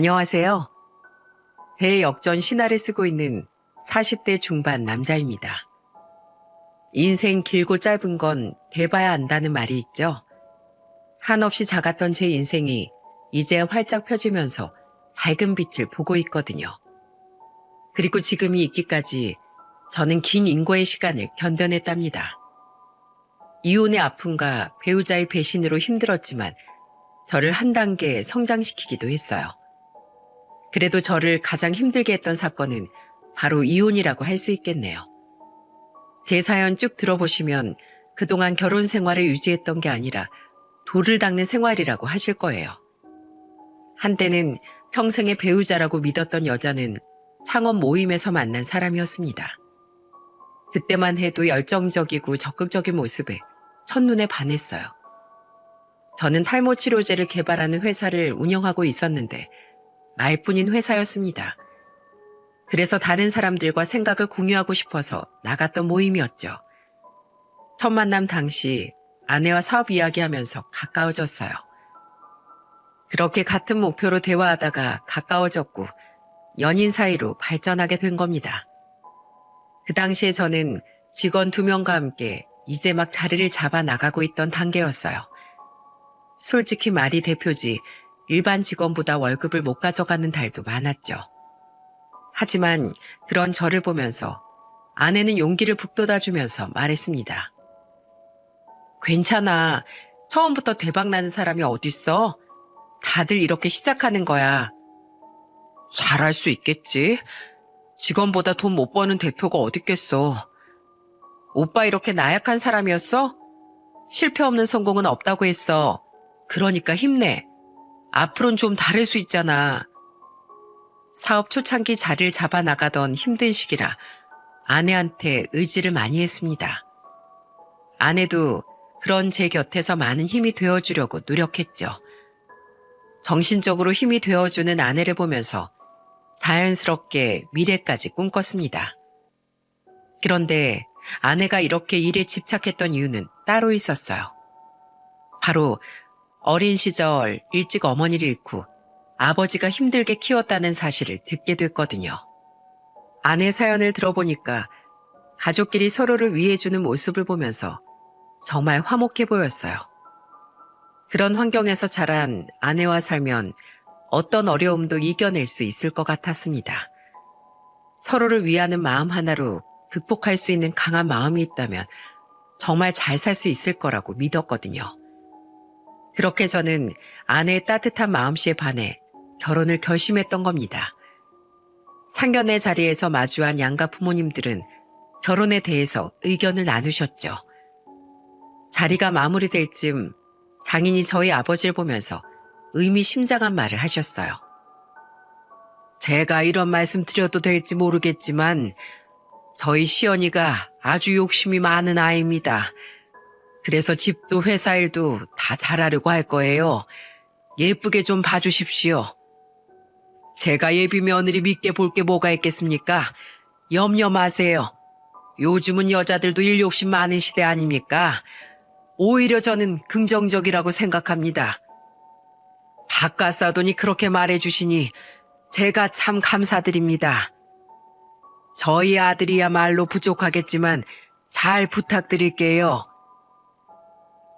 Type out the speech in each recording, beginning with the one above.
안녕하세요. 대역전 신화를 쓰고 있는 40대 중반 남자입니다. 인생 길고 짧은 건 돼봐야 안다는 말이 있죠. 한없이 작았던 제 인생이 이제 활짝 펴지면서 밝은 빛을 보고 있거든요. 그리고 지금이 있기까지 저는 긴 인고의 시간을 견뎌냈답니다. 이혼의 아픔과 배우자의 배신으로 힘들었지만 저를 한 단계 성장시키기도 했어요. 그래도 저를 가장 힘들게 했던 사건은 바로 이혼이라고 할 수 있겠네요. 제 사연 쭉 들어보시면 그동안 결혼 생활을 유지했던 게 아니라 돌을 닦는 생활이라고 하실 거예요. 한때는 평생의 배우자라고 믿었던 여자는 창업 모임에서 만난 사람이었습니다. 그때만 해도 열정적이고 적극적인 모습에 첫눈에 반했어요. 저는 탈모 치료제를 개발하는 회사를 운영하고 있었는데 말뿐인 회사였습니다. 그래서 다른 사람들과 생각을 공유하고 싶어서 나갔던 모임이었죠. 첫 만남 당시 아내와 사업 이야기하면서 가까워졌어요. 그렇게 같은 목표로 대화하다가 가까워졌고 연인 사이로 발전하게 된 겁니다. 그 당시에 저는 직원 2명과 함께 이제 막 자리를 잡아 나가고 있던 단계였어요. 솔직히 말이 대표지 일반 직원보다 월급을 못 가져가는 달도 많았죠. 하지만 그런 저를 보면서 아내는 용기를 북돋아주면서 말했습니다. 괜찮아. 처음부터 대박 나는 사람이 어딨어? 다들 이렇게 시작하는 거야. 잘할 수 있겠지. 직원보다 돈 못 버는 대표가 어딨겠어. 오빠 이렇게 나약한 사람이었어? 실패 없는 성공은 없다고 했어. 그러니까 힘내. 앞으로는 좀 다를 수 있잖아. 사업 초창기 자리를 잡아 나가던 힘든 시기라 아내한테 의지를 많이 했습니다. 아내도 그런 제 곁에서 많은 힘이 되어주려고 노력했죠. 정신적으로 힘이 되어주는 아내를 보면서 자연스럽게 미래까지 꿈꿨습니다. 그런데 아내가 이렇게 일에 집착했던 이유는 따로 있었어요. 바로 어린 시절 일찍 어머니를 잃고 아버지가 힘들게 키웠다는 사실을 듣게 됐거든요. 아내 사연을 들어보니까 가족끼리 서로를 위해주는 모습을 보면서 정말 화목해 보였어요. 그런 환경에서 자란 아내와 살면 어떤 어려움도 이겨낼 수 있을 것 같았습니다. 서로를 위하는 마음 하나로 극복할 수 있는 강한 마음이 있다면 정말 잘 살 수 있을 거라고 믿었거든요. 그렇게 저는 아내의 따뜻한 마음씨에 반해 결혼을 결심했던 겁니다. 상견례 자리에서 마주한 양가 부모님들은 결혼에 대해서 의견을 나누셨죠. 자리가 마무리될 즈음 장인이 저희 아버지를 보면서 의미심장한 말을 하셨어요. 제가 이런 말씀 드려도 될지 모르겠지만 저희 시연이가 아주 욕심이 많은 아이입니다. 그래서 집도 회사 일도 다 잘하려고 할 거예요. 예쁘게 좀 봐주십시오. 제가 예비 며느리 믿게 볼 게 뭐가 있겠습니까? 염려 마세요. 요즘은 여자들도 일 욕심 많은 시대 아닙니까? 오히려 저는 긍정적이라고 생각합니다. 바깥 사돈이 그렇게 말해주시니 제가 참 감사드립니다. 저희 아들이야말로 부족하겠지만 잘 부탁드릴게요.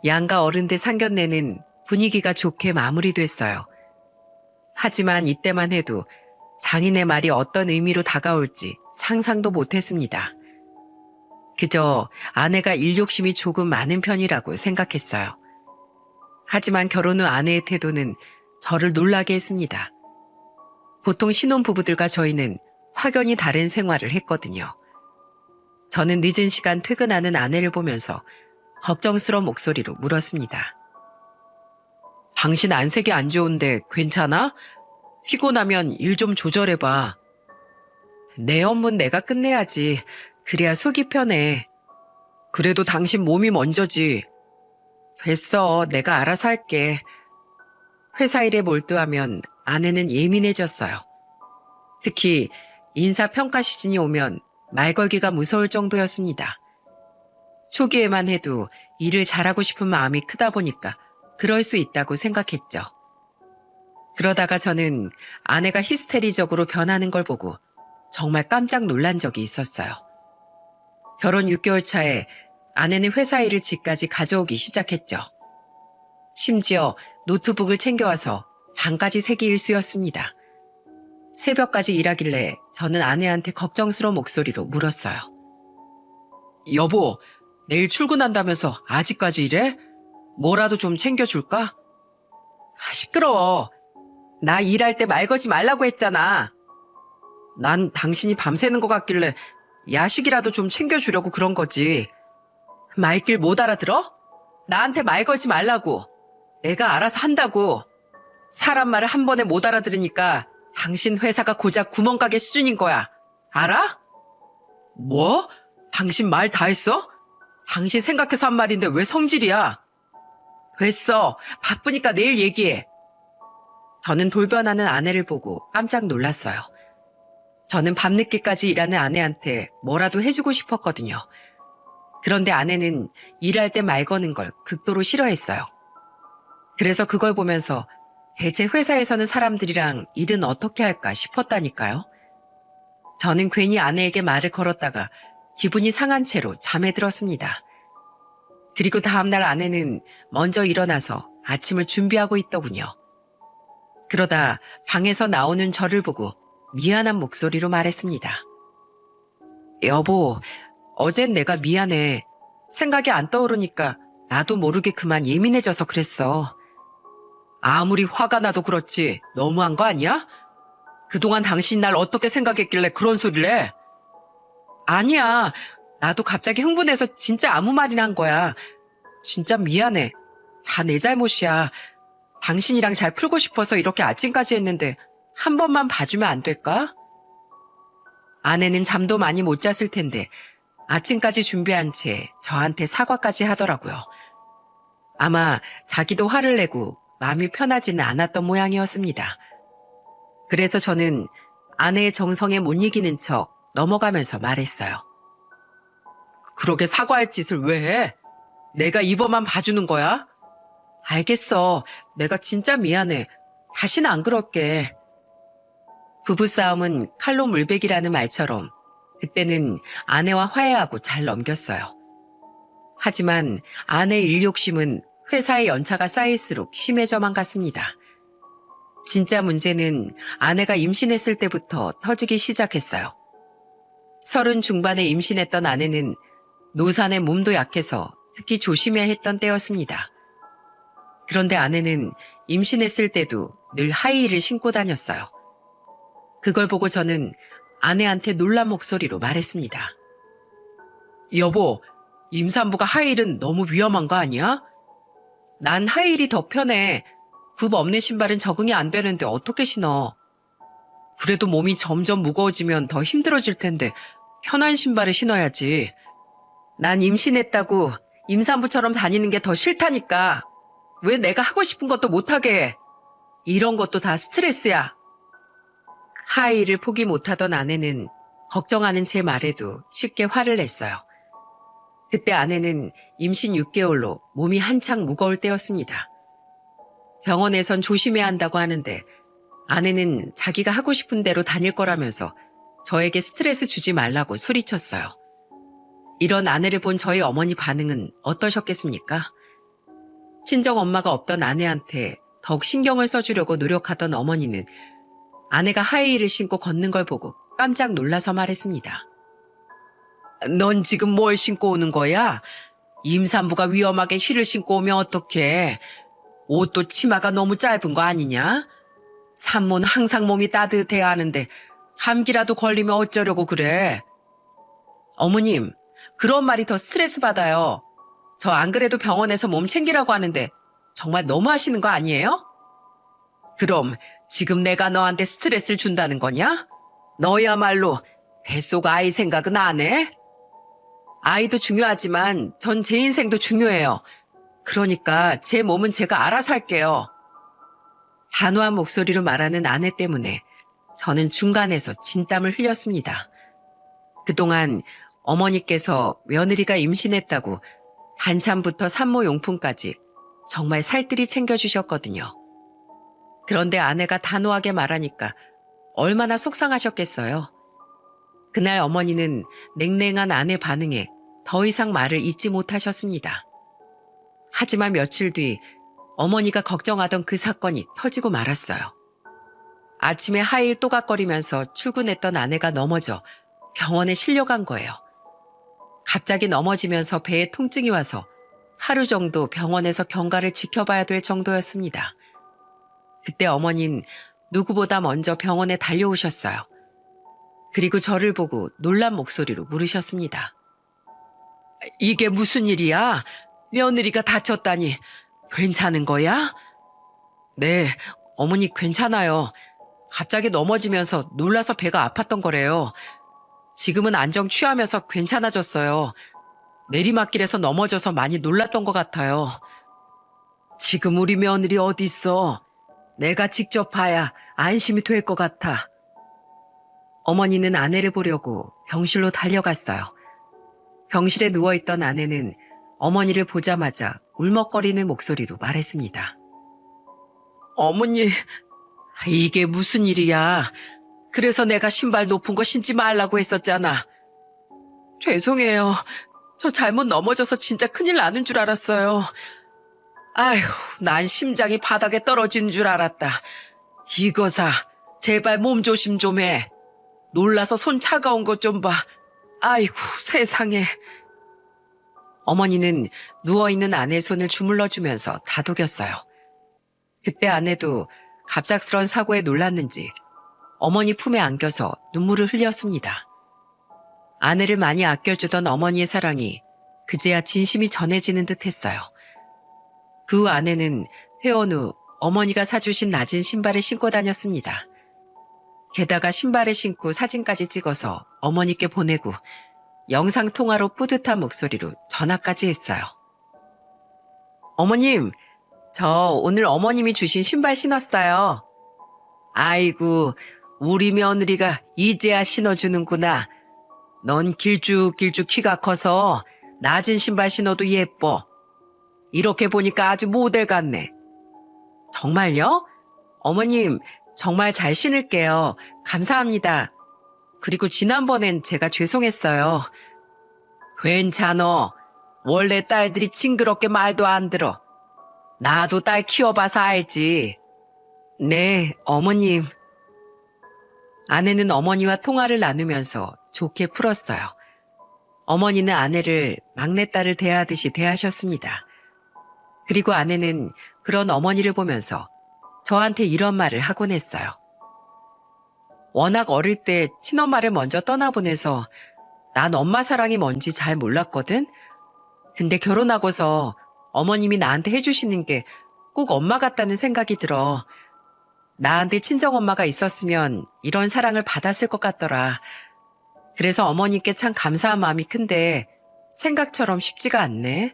양가 어른들 상견례는 분위기가 좋게 마무리됐어요. 하지만 이때만 해도 장인의 말이 어떤 의미로 다가올지 상상도 못했습니다. 그저 아내가 일욕심이 조금 많은 편이라고 생각했어요. 하지만 결혼 후 아내의 태도는 저를 놀라게 했습니다. 보통 신혼부부들과 저희는 확연히 다른 생활을 했거든요. 저는 늦은 시간 퇴근하는 아내를 보면서 걱정스러운 목소리로 물었습니다. 당신 안색이 안 좋은데 괜찮아? 피곤하면 일 좀 조절해봐. 내 업무는 내가 끝내야지. 그래야 속이 편해. 그래도 당신 몸이 먼저지. 됐어. 내가 알아서 할게. 회사 일에 몰두하면 아내는 예민해졌어요. 특히 인사평가 시즌이 오면 말 걸기가 무서울 정도였습니다. 초기에만 해도 일을 잘하고 싶은 마음이 크다 보니까 그럴 수 있다고 생각했죠. 그러다가 저는 아내가 히스테리적으로 변하는 걸 보고 정말 깜짝 놀란 적이 있었어요. 결혼 6개월 차에 아내는 회사 일을 집까지 가져오기 시작했죠. 심지어 노트북을 챙겨와서 방까지 새기 일쑤였습니다. 새벽까지 일하길래 저는 아내한테 걱정스러운 목소리로 물었어요. 여보, 내일 출근한다면서 아직까지 일해? 뭐라도 좀 챙겨줄까? 시끄러워. 나 일할 때 말 걸지 말라고 했잖아. 난 당신이 밤새는 것 같길래 야식이라도 좀 챙겨주려고 그런 거지. 말길 못 알아들어? 나한테 말 걸지 말라고. 내가 알아서 한다고. 사람 말을 한 번에 못 알아들으니까 당신 회사가 고작 구멍가게 수준인 거야. 알아? 뭐? 당신 말 다 했어? 당신 생각해서 한 말인데 왜 성질이야? 됐어. 바쁘니까 내일 얘기해. 저는 돌변하는 아내를 보고 깜짝 놀랐어요. 저는 밤늦게까지 일하는 아내한테 뭐라도 해주고 싶었거든요. 그런데 아내는 일할 때 말 거는 걸 극도로 싫어했어요. 그래서 그걸 보면서 대체 회사에서는 사람들이랑 일은 어떻게 할까 싶었다니까요. 저는 괜히 아내에게 말을 걸었다가 기분이 상한 채로 잠에 들었습니다. 그리고 다음날 아내는 먼저 일어나서 아침을 준비하고 있더군요. 그러다 방에서 나오는 저를 보고 미안한 목소리로 말했습니다. 여보, 어젠 내가 미안해. 생각이 안 떠오르니까 나도 모르게 그만 예민해져서 그랬어. 아무리 화가 나도 그렇지 너무한 거 아니야? 그동안 당신이 날 어떻게 생각했길래 그런 소리를 해? 아니야. 나도 갑자기 흥분해서 진짜 아무 말이나 한 거야. 진짜 미안해. 다 내 잘못이야. 당신이랑 잘 풀고 싶어서 이렇게 아침까지 했는데 한 번만 봐주면 안 될까? 아내는 잠도 많이 못 잤을 텐데 아침까지 준비한 채 저한테 사과까지 하더라고요. 아마 자기도 화를 내고 마음이 편하지는 않았던 모양이었습니다. 그래서 저는 아내의 정성에 못 이기는 척 넘어가면서 말했어요. 그러게 사과할 짓을 왜 해? 내가 이번만 봐주는 거야? 알겠어. 내가 진짜 미안해. 다시는 안 그럴게. 부부싸움은 칼로 물베기라는 말처럼 그때는 아내와 화해하고 잘 넘겼어요. 하지만 아내의 일욕심은 회사의 연차가 쌓일수록 심해져만 갔습니다. 진짜 문제는 아내가 임신했을 때부터 터지기 시작했어요. 30 중반에 임신했던 아내는 노산에 몸도 약해서 특히 조심해야 했던 때였습니다. 그런데 아내는 임신했을 때도 늘 하이힐을 신고 다녔어요. 그걸 보고 저는 아내한테 놀란 목소리로 말했습니다. 여보, 임산부가 하이힐은 너무 위험한 거 아니야? 난 하이힐이 더 편해. 굽 없는 신발은 적응이 안 되는데 어떻게 신어? 그래도 몸이 점점 무거워지면 더 힘들어질 텐데 편한 신발을 신어야지. 난 임신했다고 임산부처럼 다니는 게 더 싫다니까. 왜 내가 하고 싶은 것도 못하게 해? 이런 것도 다 스트레스야. 하이힐을 포기 못하던 아내는 걱정하는 제 말에도 쉽게 화를 냈어요. 그때 아내는 임신 6개월로 몸이 한창 무거울 때였습니다. 병원에선 조심해야 한다고 하는데 아내는 자기가 하고 싶은 대로 다닐 거라면서 저에게 스트레스 주지 말라고 소리쳤어요. 이런 아내를 본 저희 어머니 반응은 어떠셨겠습니까? 친정 엄마가 없던 아내한테 더욱 신경을 써주려고 노력하던 어머니는 아내가 하이힐을 신고 걷는 걸 보고 깜짝 놀라서 말했습니다. 넌 지금 뭘 신고 오는 거야? 임산부가 위험하게 힐을 신고 오면 어떡해? 옷도 치마가 너무 짧은 거 아니냐? 산모는 항상 몸이 따뜻해야 하는데 감기라도 걸리면 어쩌려고 그래? 어머님, 그런 말이 더 스트레스 받아요. 저 안 그래도 병원에서 몸 챙기라고 하는데 정말 너무 하시는 거 아니에요? 그럼 지금 내가 너한테 스트레스를 준다는 거냐? 너야말로 뱃속 아이 생각은 안 해? 아이도 중요하지만 전 제 인생도 중요해요. 그러니까 제 몸은 제가 알아서 할게요. 단호한 목소리로 말하는 아내 때문에 저는 중간에서 진땀을 흘렸습니다. 그동안 어머니께서 며느리가 임신했다고 반찬부터 산모용품까지 정말 살뜰히 챙겨주셨거든요. 그런데 아내가 단호하게 말하니까 얼마나 속상하셨겠어요. 그날 어머니는 냉랭한 아내 반응에 더 이상 말을 잇지 못하셨습니다. 하지만 며칠 뒤 어머니가 걱정하던 그 사건이 터지고 말았어요. 아침에 하일 또각거리면서 출근했던 아내가 넘어져 병원에 실려간 거예요. 갑자기 넘어지면서 배에 통증이 와서 하루 정도 병원에서 경과를 지켜봐야 될 정도였습니다. 그때 어머니는 누구보다 먼저 병원에 달려오셨어요. 그리고 저를 보고 놀란 목소리로 물으셨습니다. 이게 무슨 일이야? 며느리가 다쳤다니. 괜찮은 거야? 네, 어머니 괜찮아요. 갑자기 넘어지면서 놀라서 배가 아팠던 거래요. 지금은 안정 취하면서 괜찮아졌어요. 내리막길에서 넘어져서 많이 놀랐던 것 같아요. 지금 우리 며느리 어디 있어? 내가 직접 봐야 안심이 될 것 같아. 어머니는 아내를 보려고 병실로 달려갔어요. 병실에 누워있던 아내는 어머니를 보자마자 울먹거리는 목소리로 말했습니다. 어머니, 이게 무슨 일이야? 그래서 내가 신발 높은 거 신지 말라고 했었잖아. 죄송해요. 저 잘못 넘어져서 진짜 큰일 나는 줄 알았어요. 아휴, 난 심장이 바닥에 떨어지는 줄 알았다. 이거사, 제발 몸 조심 좀 해. 놀라서 손 차가운 것 좀 봐. 아이고, 세상에. 어머니는 누워있는 아내 손을 주물러주면서 다독였어요. 그때 아내도 갑작스런 사고에 놀랐는지 어머니 품에 안겨서 눈물을 흘렸습니다. 아내를 많이 아껴주던 어머니의 사랑이 그제야 진심이 전해지는 듯 했어요. 그 후 아내는 퇴원 후 어머니가 사주신 낮은 신발을 신고 다녔습니다. 게다가 신발을 신고 사진까지 찍어서 어머니께 보내고 영상통화로 뿌듯한 목소리로 전화까지 했어요. 어머님, 저 오늘 어머님이 주신 신발 신었어요. 아이고, 우리 며느리가 이제야 신어주는구나. 넌 길쭉길쭉 키가 커서 낮은 신발 신어도 예뻐. 이렇게 보니까 아주 모델 같네. 정말요? 어머님, 정말 잘 신을게요. 감사합니다. 그리고 지난번엔 제가 죄송했어요. 괜찮어. 원래 딸들이 징그럽게 말도 안 들어. 나도 딸 키워봐서 알지. 네, 어머님. 아내는 어머니와 통화를 나누면서 좋게 풀었어요. 어머니는 아내를 막내딸을 대하듯이 대하셨습니다. 그리고 아내는 그런 어머니를 보면서 저한테 이런 말을 하곤 했어요. 워낙 어릴 때 친엄마를 먼저 떠나보내서 난 엄마 사랑이 뭔지 잘 몰랐거든. 근데 결혼하고서 어머님이 나한테 해주시는 게 꼭 엄마 같다는 생각이 들어. 나한테 친정엄마가 있었으면 이런 사랑을 받았을 것 같더라. 그래서 어머니께 참 감사한 마음이 큰데 생각처럼 쉽지가 않네.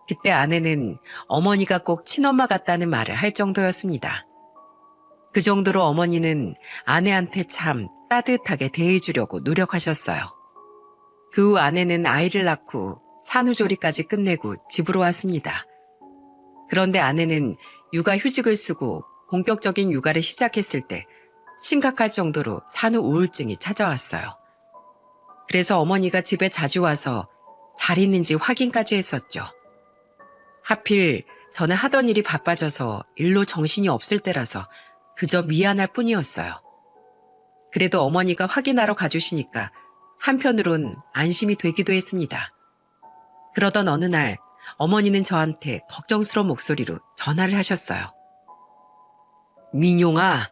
그때 아내는 어머니가 꼭 친엄마 같다는 말을 할 정도였습니다. 그 정도로 어머니는 아내한테 참 따뜻하게 대해주려고 노력하셨어요. 그 후 아내는 아이를 낳고 산후조리까지 끝내고 집으로 왔습니다. 그런데 아내는 육아휴직을 쓰고 본격적인 육아를 시작했을 때 심각할 정도로 산후 우울증이 찾아왔어요. 그래서 어머니가 집에 자주 와서 잘 있는지 확인까지 했었죠. 하필 저는 하던 일이 바빠져서 일로 정신이 없을 때라서 그저 미안할 뿐이었어요. 그래도 어머니가 확인하러 가주시니까 한편으론 안심이 되기도 했습니다. 그러던 어느 날 어머니는 저한테 걱정스러운 목소리로 전화를 하셨어요. 민용아,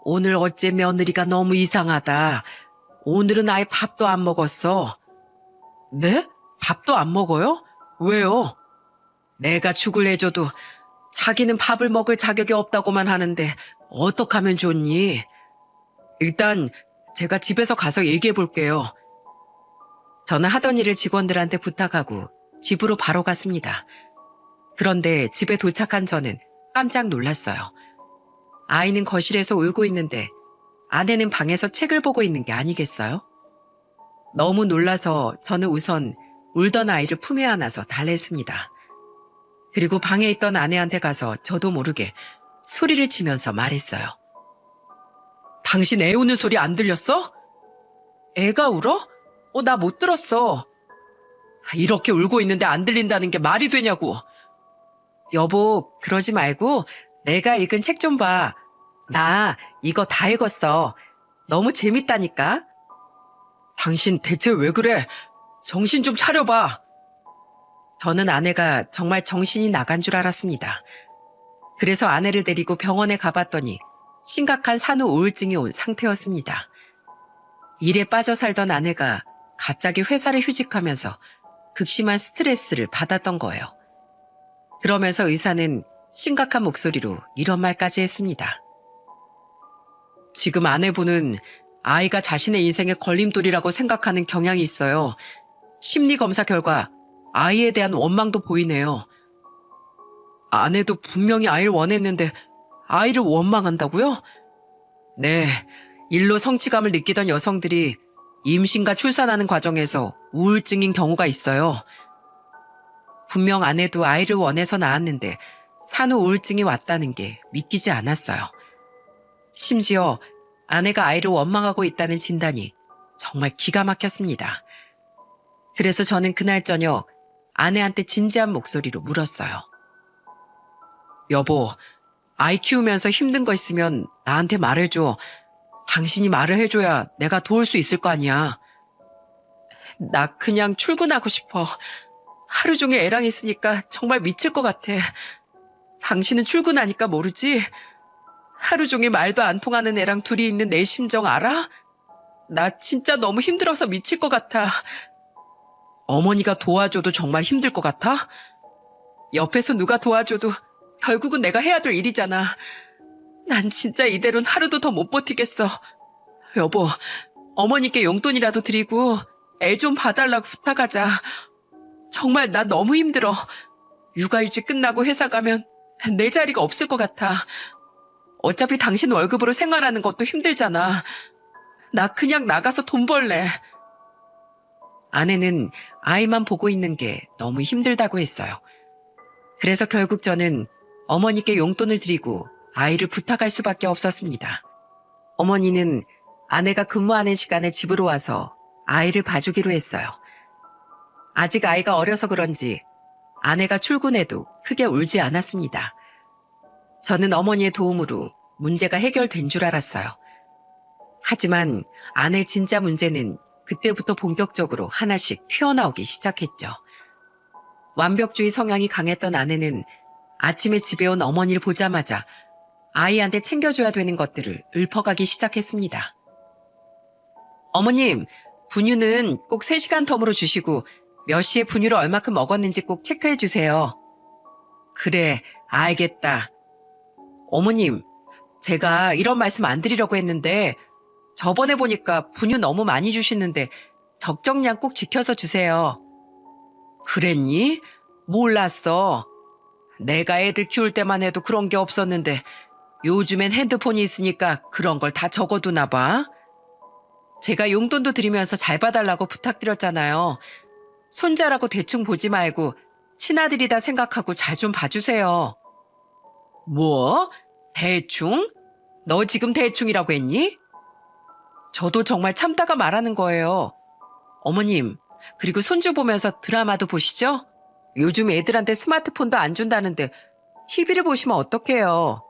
오늘 어째 며느리가 너무 이상하다. 오늘은 아예 밥도 안 먹었어. 네? 밥도 안 먹어요? 왜요? 내가 죽을 해줘도 자기는 밥을 먹을 자격이 없다고만 하는데 어떡하면 좋니? 일단 제가 집에서 가서 얘기해 볼게요. 저는 하던 일을 직원들한테 부탁하고 집으로 바로 갔습니다. 그런데 집에 도착한 저는 깜짝 놀랐어요. 아이는 거실에서 울고 있는데 아내는 방에서 책을 보고 있는 게 아니겠어요? 너무 놀라서 저는 우선 울던 아이를 품에 안아서 달랬습니다. 그리고 방에 있던 아내한테 가서 저도 모르게 소리를 치면서 말했어요. 당신 애 우는 소리 안 들렸어? 애가 울어? 나 못 들었어. 이렇게 울고 있는데 안 들린다는 게 말이 되냐고. 여보, 그러지 말고 내가 읽은 책 좀 봐. 나 이거 다 읽었어. 너무 재밌다니까. 당신 대체 왜 그래? 정신 좀 차려봐. 저는 아내가 정말 정신이 나간 줄 알았습니다. 그래서 아내를 데리고 병원에 가봤더니 심각한 산후 우울증이 온 상태였습니다. 일에 빠져 살던 아내가 갑자기 회사를 휴직하면서 극심한 스트레스를 받았던 거예요. 그러면서 의사는 심각한 목소리로 이런 말까지 했습니다. 지금 아내분은 아이가 자신의 인생의 걸림돌이라고 생각하는 경향이 있어요. 심리검사 결과 아이에 대한 원망도 보이네요. 아내도 분명히 아이를 원했는데 아이를 원망한다고요? 네, 일로 성취감을 느끼던 여성들이 임신과 출산하는 과정에서 우울증인 경우가 있어요. 분명 아내도 아이를 원해서 낳았는데 산후 우울증이 왔다는 게 믿기지 않았어요. 심지어 아내가 아이를 원망하고 있다는 진단이 정말 기가 막혔습니다. 그래서 저는 그날 저녁 아내한테 진지한 목소리로 물었어요. 여보, 아이 키우면서 힘든 거 있으면 나한테 말해줘. 당신이 말을 해줘야 내가 도울 수 있을 거 아니야. 나 그냥 출근하고 싶어. 하루 종일 애랑 있으니까 정말 미칠 것 같아. 당신은 출근하니까 모르지? 하루 종일 말도 안 통하는 애랑 둘이 있는 내 심정 알아? 나 진짜 너무 힘들어서 미칠 것 같아. 어머니가 도와줘도 정말 힘들 것 같아? 옆에서 누가 도와줘도 결국은 내가 해야 될 일이잖아. 난 진짜 이대로는 하루도 더 못 버티겠어. 여보, 어머니께 용돈이라도 드리고 애 좀 봐달라고 부탁하자. 정말 나 너무 힘들어. 육아휴직 끝나고 회사 가면 내 자리가 없을 것 같아. 어차피 당신 월급으로 생활하는 것도 힘들잖아. 나 그냥 나가서 돈 벌래. 아내는 아이만 보고 있는 게 너무 힘들다고 했어요. 그래서 결국 저는 어머니께 용돈을 드리고 아이를 부탁할 수밖에 없었습니다. 어머니는 아내가 근무하는 시간에 집으로 와서 아이를 봐주기로 했어요. 아직 아이가 어려서 그런지 아내가 출근해도 크게 울지 않았습니다. 저는 어머니의 도움으로 문제가 해결된 줄 알았어요. 하지만 아내 진짜 문제는 그때부터 본격적으로 하나씩 튀어나오기 시작했죠. 완벽주의 성향이 강했던 아내는 아침에 집에 온 어머니를 보자마자 아이한테 챙겨줘야 되는 것들을 읊어가기 시작했습니다. 어머님, 분유는 꼭 3시간 텀으로 주시고 몇 시에 분유를 얼마큼 먹었는지 꼭 체크해 주세요. 그래, 알겠다. 어머님, 제가 이런 말씀 안 드리려고 했는데 저번에 보니까 분유 너무 많이 주시는데 적정량 꼭 지켜서 주세요. 그랬니? 몰랐어. 내가 애들 키울 때만 해도 그런 게 없었는데 요즘엔 핸드폰이 있으니까 그런 걸 다 적어두나 봐. 제가 용돈도 드리면서 잘 봐달라고 부탁드렸잖아요. 손자라고 대충 보지 말고 친아들이다 생각하고 잘 좀 봐주세요. 뭐? 대충? 너 지금 대충이라고 했니? 저도 정말 참다가 말하는 거예요. 어머님, 그리고 손주 보면서 드라마도 보시죠? 요즘 애들한테 스마트폰도 안 준다는데 TV를 보시면 어떡해요?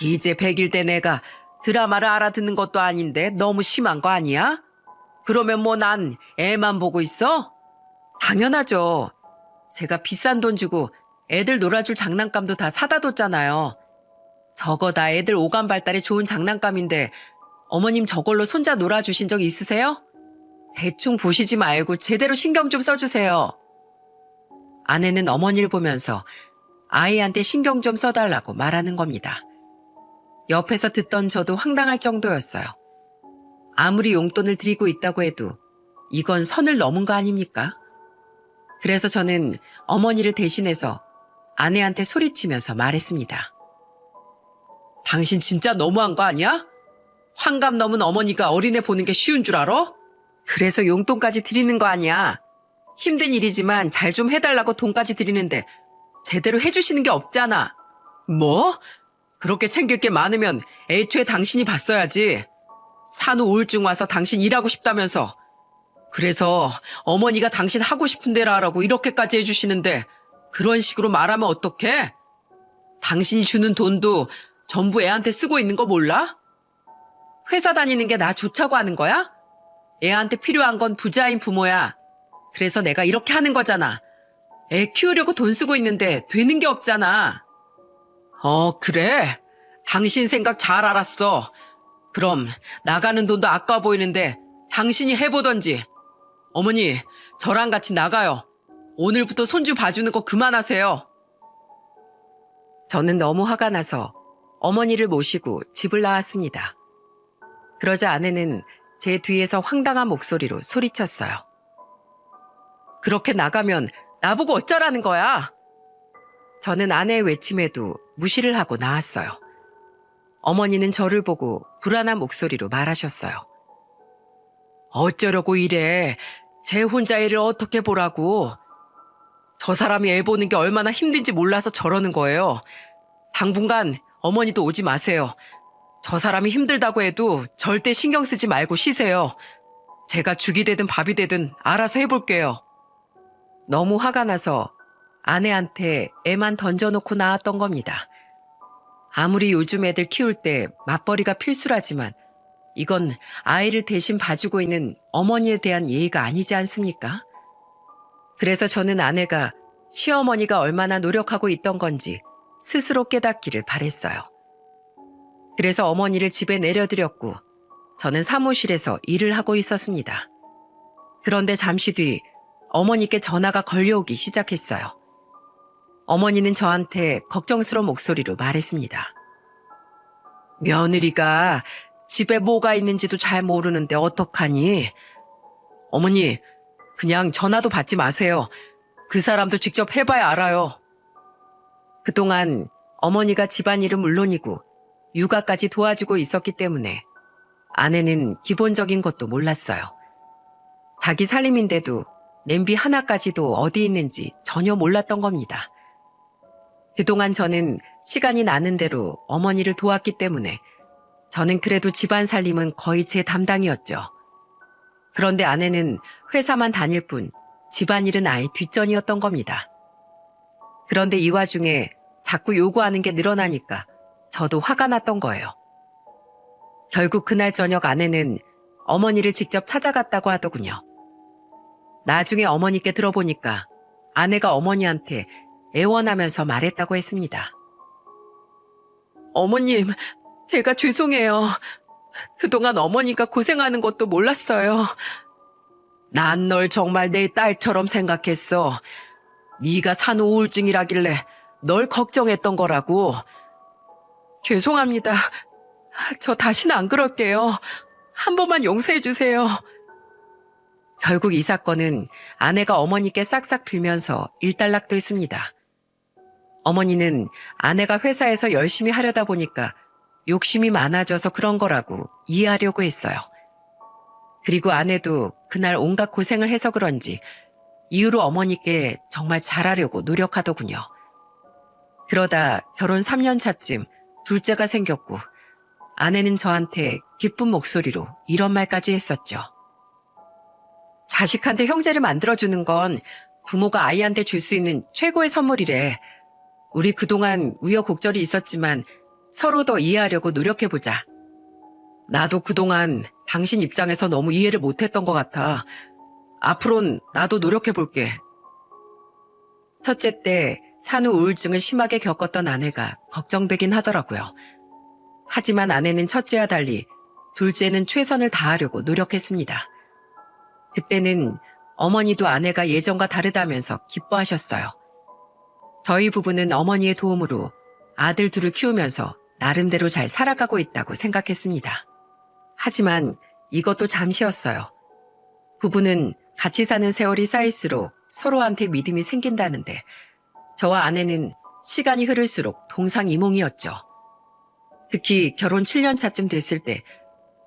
이제 100일 된 애가 드라마를 알아듣는 것도 아닌데 너무 심한 거 아니야? 그러면 뭐 난 애만 보고 있어? 당연하죠. 제가 비싼 돈 주고 애들 놀아줄 장난감도 다 사다 뒀잖아요. 저거 다 애들 오감 발달에 좋은 장난감인데 어머님 저걸로 손자 놀아주신 적 있으세요? 대충 보시지 말고 제대로 신경 좀 써주세요. 아내는 어머니를 보면서 아이한테 신경 좀 써달라고 말하는 겁니다. 옆에서 듣던 저도 황당할 정도였어요. 아무리 용돈을 드리고 있다고 해도 이건 선을 넘은 거 아닙니까? 그래서 저는 어머니를 대신해서 아내한테 소리치면서 말했습니다. 당신 진짜 너무한 거 아니야? 환갑 넘은 어머니가 어린애 보는 게 쉬운 줄 알아? 그래서 용돈까지 드리는 거 아니야. 힘든 일이지만 잘 좀 해달라고 돈까지 드리는데 제대로 해주시는 게 없잖아. 뭐? 그렇게 챙길 게 많으면 애초에 당신이 봤어야지. 산후 우울증 와서 당신 일하고 싶다면서. 그래서 어머니가 당신 하고 싶은 대로 하라고 이렇게까지 해주시는데 그런 식으로 말하면 어떡해? 당신이 주는 돈도 전부 애한테 쓰고 있는 거 몰라? 회사 다니는 게 나 좋자고 하는 거야? 애한테 필요한 건 부자인 부모야. 그래서 내가 이렇게 하는 거잖아. 애 키우려고 돈 쓰고 있는데 되는 게 없잖아. 그래? 당신 생각 잘 알았어. 그럼 나가는 돈도 아까워 보이는데 당신이 해보던지. 어머니, 저랑 같이 나가요. 오늘부터 손주 봐주는 거 그만하세요. 저는 너무 화가 나서 어머니를 모시고 집을 나왔습니다. 그러자 아내는 제 뒤에서 황당한 목소리로 소리쳤어요. 그렇게 나가면 나보고 어쩌라는 거야? 저는 아내의 외침에도 무시를 하고 나왔어요. 어머니는 저를 보고 불안한 목소리로 말하셨어요. 어쩌려고 이래. 제 혼자 애를 어떻게 보라고. 저 사람이 애 보는 게 얼마나 힘든지 몰라서 저러는 거예요. 당분간 어머니도 오지 마세요. 저 사람이 힘들다고 해도 절대 신경 쓰지 말고 쉬세요. 제가 죽이 되든 밥이 되든 알아서 해볼게요. 너무 화가 나서 아내한테 애만 던져놓고 나왔던 겁니다. 아무리 요즘 애들 키울 때 맞벌이가 필수라지만 이건 아이를 대신 봐주고 있는 어머니에 대한 예의가 아니지 않습니까? 그래서 저는 아내가 시어머니가 얼마나 노력하고 있던 건지 스스로 깨닫기를 바랬어요. 그래서 어머니를 집에 내려드렸고 저는 사무실에서 일을 하고 있었습니다. 그런데 잠시 뒤 어머니께 전화가 걸려오기 시작했어요. 어머니는 저한테 걱정스러운 목소리로 말했습니다. 며느리가 집에 뭐가 있는지도 잘 모르는데 어떡하니? 어머니, 그냥 전화도 받지 마세요. 그 사람도 직접 해봐야 알아요. 그동안 어머니가 집안일은 물론이고 육아까지 도와주고 있었기 때문에 아내는 기본적인 것도 몰랐어요. 자기 살림인데도 냄비 하나까지도 어디 있는지 전혀 몰랐던 겁니다. 그동안 저는 시간이 나는 대로 어머니를 도왔기 때문에 저는 그래도 집안 살림은 거의 제 담당이었죠. 그런데 아내는 회사만 다닐 뿐 집안일은 아예 뒷전이었던 겁니다. 그런데 이 와중에 자꾸 요구하는 게 늘어나니까 저도 화가 났던 거예요. 결국 그날 저녁 아내는 어머니를 직접 찾아갔다고 하더군요. 나중에 어머니께 들어보니까 아내가 어머니한테 애원하면서 말했다고 했습니다. 어머님, 제가 죄송해요. 그동안 어머니가 고생하는 것도 몰랐어요. 난 널 정말 내 딸처럼 생각했어. 네가 산후 우울증이라길래 널 걱정했던 거라고. 죄송합니다. 저 다시는 안 그럴게요. 한 번만 용서해 주세요. 결국 이 사건은 아내가 어머니께 싹싹 빌면서 일단락됐습니다. 어머니는 아내가 회사에서 열심히 하려다 보니까 욕심이 많아져서 그런 거라고 이해하려고 했어요. 그리고 아내도 그날 온갖 고생을 해서 그런지 이후로 어머니께 정말 잘하려고 노력하더군요. 그러다 결혼 3년 차쯤 둘째가 생겼고 아내는 저한테 기쁜 목소리로 이런 말까지 했었죠. 자식한테 형제를 만들어주는 건 부모가 아이한테 줄 수 있는 최고의 선물이래. 우리 그동안 우여곡절이 있었지만 서로 더 이해하려고 노력해보자. 나도 그동안 당신 입장에서 너무 이해를 못했던 것 같아. 앞으론 나도 노력해볼게. 첫째 때 산후 우울증을 심하게 겪었던 아내가 걱정되긴 하더라고요. 하지만 아내는 첫째와 달리 둘째는 최선을 다하려고 노력했습니다. 그때는 어머니도 아내가 예전과 다르다면서 기뻐하셨어요. 저희 부부는 어머니의 도움으로 아들 둘을 키우면서 나름대로 잘 살아가고 있다고 생각했습니다. 하지만 이것도 잠시였어요. 부부는 같이 사는 세월이 쌓일수록 서로한테 믿음이 생긴다는데 저와 아내는 시간이 흐를수록 동상이몽이었죠. 특히 결혼 7년 차쯤 됐을 때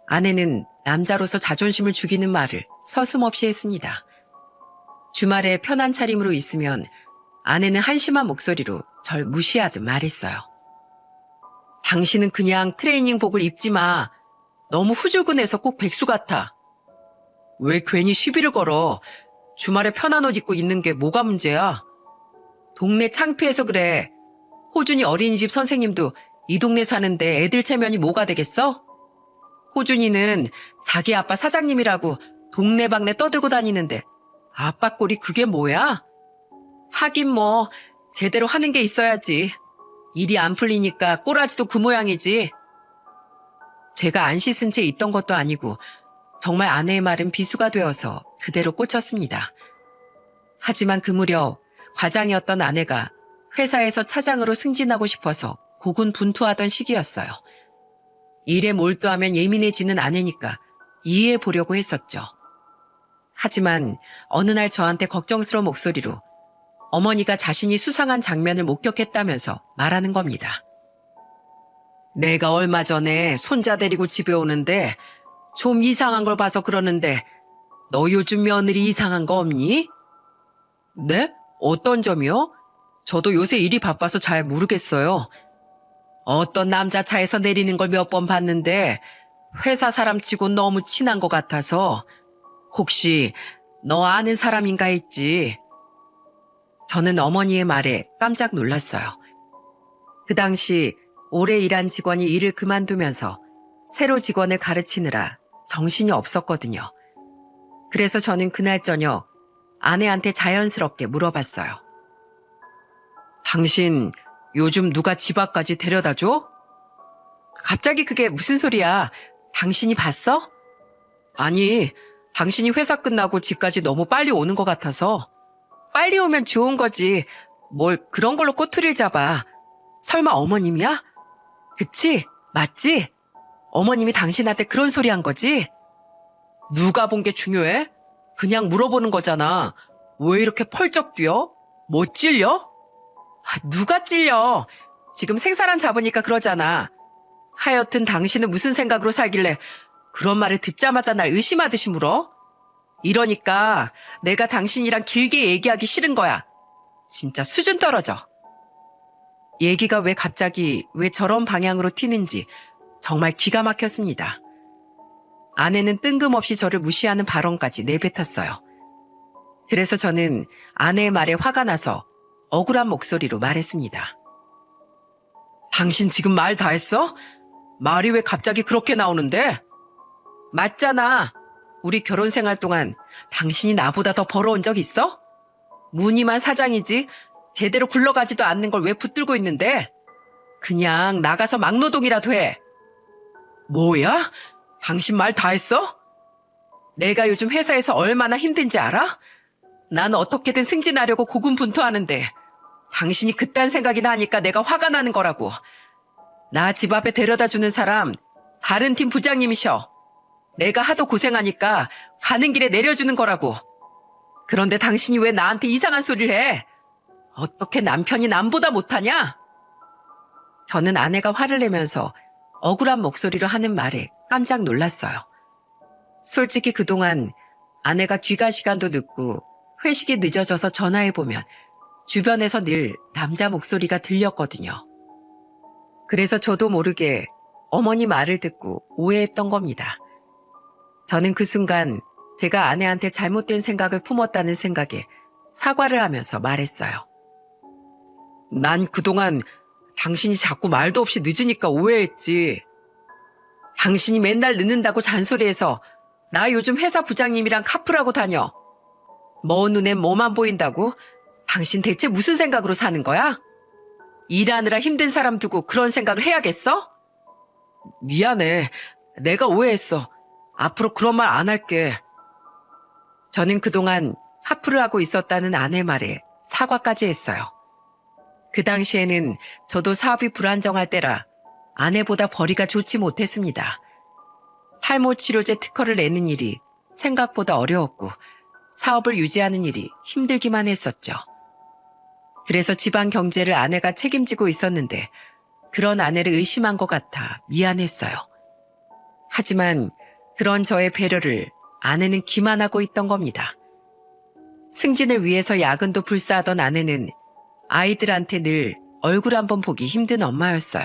아내는 남자로서 자존심을 죽이는 말을 서슴없이 했습니다. 주말에 편한 차림으로 있으면 아내는 한심한 목소리로 절 무시하듯 말했어요. 당신은 그냥 트레이닝복을 입지 마. 너무 후줄근해서 꼭 백수 같아. 왜 괜히 시비를 걸어? 주말에 편한 옷 입고 있는 게 뭐가 문제야? 동네 창피해서 그래. 호준이 어린이집 선생님도 이 동네 사는데 애들 체면이 뭐가 되겠어? 호준이는 자기 아빠 사장님이라고 동네방네 떠들고 다니는데 아빠 꼴이 그게 뭐야? 하긴 뭐 제대로 하는 게 있어야지. 일이 안 풀리니까 꼬라지도 그 모양이지. 제가 안 씻은 채 있던 것도 아니고 정말 아내의 말은 비수가 되어서 그대로 꽂혔습니다. 하지만 그 무렵 과장이었던 아내가 회사에서 차장으로 승진하고 싶어서 고군분투하던 시기였어요. 일에 몰두하면 예민해지는 아내니까 이해해 보려고 했었죠. 하지만 어느 날 저한테 걱정스러운 목소리로 어머니가 자신이 수상한 장면을 목격했다면서 말하는 겁니다. 내가 얼마 전에 손자 데리고 집에 오는데 좀 이상한 걸 봐서 그러는데 너 요즘 며느리 이상한 거 없니? 네? 어떤 점이요? 저도 요새 일이 바빠서 잘 모르겠어요. 어떤 남자 차에서 내리는 걸 몇 번 봤는데 회사 사람치고 너무 친한 것 같아서 혹시 너 아는 사람인가 했지. 저는 어머니의 말에 깜짝 놀랐어요. 그 당시 오래 일한 직원이 일을 그만두면서 새로 직원을 가르치느라 정신이 없었거든요. 그래서 저는 그날 저녁 아내한테 자연스럽게 물어봤어요. 당신 요즘 누가 집 앞까지 데려다 줘? 갑자기 그게 무슨 소리야? 당신이 봤어? 아니, 당신이 회사 끝나고 집까지 너무 빨리 오는 것 같아서. 빨리 오면 좋은 거지. 뭘 그런 걸로 꼬투리를 잡아. 설마 어머님이야? 그치? 맞지? 어머님이 당신한테 그런 소리 한 거지? 누가 본 게 중요해? 그냥 물어보는 거잖아. 왜 이렇게 펄쩍 뛰어? 뭐 찔려? 누가 찔려? 지금 생사람 잡으니까 그러잖아. 하여튼 당신은 무슨 생각으로 살길래 그런 말을 듣자마자 날 의심하듯이 물어? 이러니까 내가 당신이랑 길게 얘기하기 싫은 거야. 진짜 수준 떨어져. 얘기가 왜 저런 방향으로 튀는지 정말 기가 막혔습니다. 아내는 뜬금없이 저를 무시하는 발언까지 내뱉었어요. 그래서 저는 아내의 말에 화가 나서 억울한 목소리로 말했습니다. 당신 지금 말 다 했어? 말이 왜 갑자기 그렇게 나오는데? 맞잖아. 우리 결혼 생활 동안 당신이 나보다 더 벌어온 적 있어? 무늬만 사장이지 제대로 굴러가지도 않는 걸 왜 붙들고 있는데? 그냥 나가서 막노동이라도 해. 뭐야? 당신 말 다 했어? 내가 요즘 회사에서 얼마나 힘든지 알아? 난 어떻게든 승진하려고 고군분투하는데 당신이 그딴 생각이나 하니까 내가 화가 나는 거라고. 나 집 앞에 데려다 주는 사람 다른 팀 부장님이셔. 내가 하도 고생하니까 가는 길에 내려주는 거라고. 그런데 당신이 왜 나한테 이상한 소리를 해? 어떻게 남편이 남보다 못하냐? 저는 아내가 화를 내면서 억울한 목소리로 하는 말에 깜짝 놀랐어요. 솔직히 그동안 아내가 귀가 시간도 늦고 회식이 늦어져서 전화해보면 주변에서 늘 남자 목소리가 들렸거든요. 그래서 저도 모르게 어머니 말을 듣고 오해했던 겁니다. 저는 그 순간 제가 아내한테 잘못된 생각을 품었다는 생각에 사과를 하면서 말했어요. 난 그동안 당신이 자꾸 말도 없이 늦으니까 오해했지. 당신이 맨날 늦는다고 잔소리해서 나 요즘 회사 부장님이랑 카풀하고 다녀. 먼 눈엔 뭐만 보인다고? 당신 대체 무슨 생각으로 사는 거야? 일하느라 힘든 사람 두고 그런 생각을 해야겠어? 미안해. 내가 오해했어. 앞으로 그런 말 안 할게. 저는 그동안 카풀을 하고 있었다는 아내 말에 사과까지 했어요. 그 당시에는 저도 사업이 불안정할 때라 아내보다 벌이가 좋지 못했습니다. 탈모 치료제 특허를 내는 일이 생각보다 어려웠고 사업을 유지하는 일이 힘들기만 했었죠. 그래서 집안 경제를 아내가 책임지고 있었는데 그런 아내를 의심한 것 같아 미안했어요. 하지만 그런 저의 배려를 아내는 기만하고 있던 겁니다. 승진을 위해서 야근도 불사하던 아내는 아이들한테 늘 얼굴 한번 보기 힘든 엄마였어요.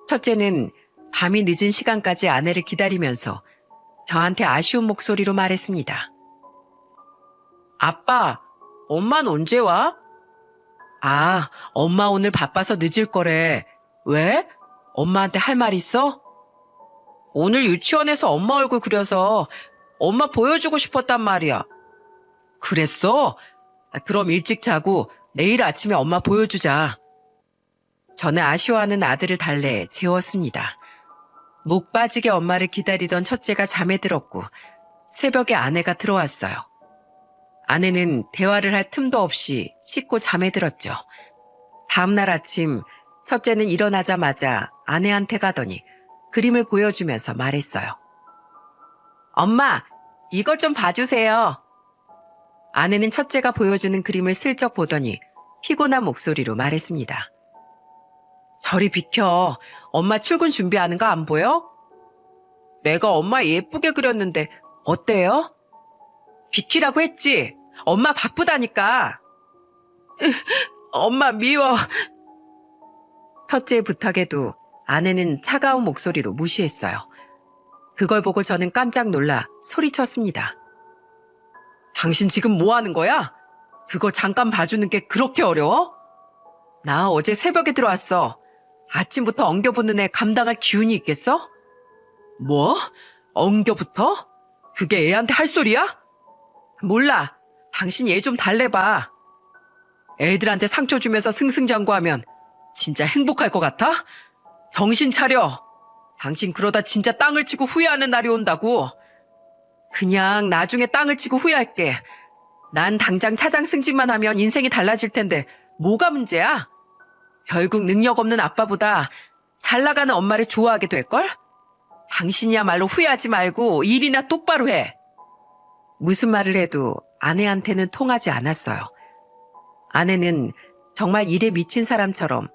첫째는 밤이 늦은 시간까지 아내를 기다리면서 저한테 아쉬운 목소리로 말했습니다. 아빠, 엄마는 언제 와? 아, 엄마 오늘 바빠서 늦을 거래. 왜? 엄마한테 할 말 있어? 오늘 유치원에서 엄마 얼굴 그려서 엄마 보여주고 싶었단 말이야. 그랬어? 그럼 일찍 자고 내일 아침에 엄마 보여주자. 저는 아쉬워하는 아들을 달래 재웠습니다. 목 빠지게 엄마를 기다리던 첫째가 잠에 들었고 새벽에 아내가 들어왔어요. 아내는 대화를 할 틈도 없이 씻고 잠에 들었죠. 다음날 아침 첫째는 일어나자마자 아내한테 가더니 그림을 보여주면서 말했어요. 엄마, 이걸 좀 봐주세요. 아내는 첫째가 보여주는 그림을 슬쩍 보더니 피곤한 목소리로 말했습니다. 저리 비켜. 엄마 출근 준비하는 거 안 보여? 내가 엄마 예쁘게 그렸는데 어때요? 비키라고 했지? 엄마 바쁘다니까. 엄마 미워. 첫째의 부탁에도 아내는 차가운 목소리로 무시했어요. 그걸 보고 저는 깜짝 놀라 소리쳤습니다. 당신 지금 뭐 하는 거야? 그거 잠깐 봐주는 게 그렇게 어려워? 나 어제 새벽에 들어왔어. 아침부터 엉겨붙는 애 감당할 기운이 있겠어? 뭐? 엉겨붙어? 그게 애한테 할 소리야? 몰라. 당신 얘 좀 달래봐. 애들한테 상처 주면서 승승장구하면 진짜 행복할 것 같아? 정신 차려. 당신 그러다 진짜 땅을 치고 후회하는 날이 온다고. 그냥 나중에 땅을 치고 후회할게. 난 당장 차장 승진만 하면 인생이 달라질 텐데 뭐가 문제야? 결국 능력 없는 아빠보다 잘 나가는 엄마를 좋아하게 될걸? 당신이야말로 후회하지 말고 일이나 똑바로 해. 무슨 말을 해도 아내한테는 통하지 않았어요. 아내는 정말 일에 미친 사람처럼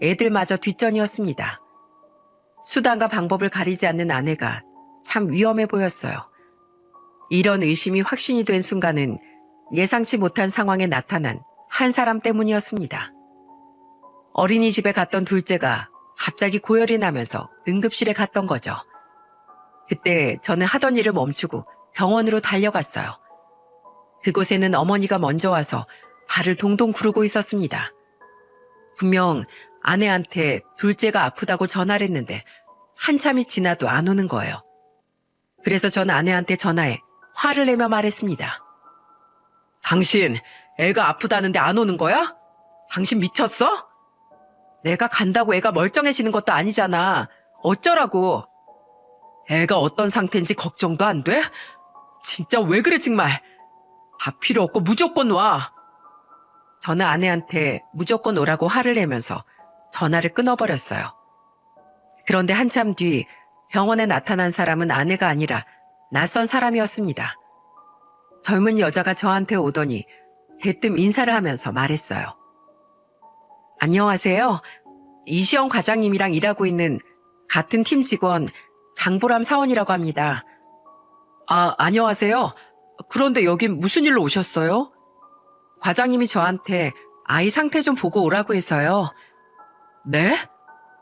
애들마저 뒷전이었습니다. 수단과 방법을 가리지 않는 아내가 참 위험해 보였어요. 이런 의심이 확신이 된 순간은 예상치 못한 상황에 나타난 한 사람 때문이었습니다. 어린이집에 갔던 둘째가 갑자기 고열이 나면서 응급실에 갔던 거죠. 그때 저는 하던 일을 멈추고 병원으로 달려갔어요. 그곳에는 어머니가 먼저 와서 발을 동동 구르고 있었습니다. 분명 아내한테 둘째가 아프다고 전화를 했는데 한참이 지나도 안 오는 거예요. 그래서 전 아내한테 전화해 화를 내며 말했습니다. 당신 애가 아프다는데 안 오는 거야? 당신 미쳤어? 내가 간다고 애가 멀쩡해지는 것도 아니잖아. 어쩌라고. 애가 어떤 상태인지 걱정도 안 돼? 진짜 왜 그래 정말. 밥 필요 없고 무조건 와. 저는 아내한테 무조건 오라고 화를 내면서 전화를 끊어버렸어요. 그런데 한참 뒤 병원에 나타난 사람은 아내가 아니라 낯선 사람이었습니다. 젊은 여자가 저한테 오더니 대뜸 인사를 하면서 말했어요. 안녕하세요. 이시영 과장님이랑 일하고 있는 같은 팀 직원 장보람 사원이라고 합니다. 아, 안녕하세요. 그런데 여긴 무슨 일로 오셨어요? 과장님이 저한테 아이 상태 좀 보고 오라고 해서요. 네?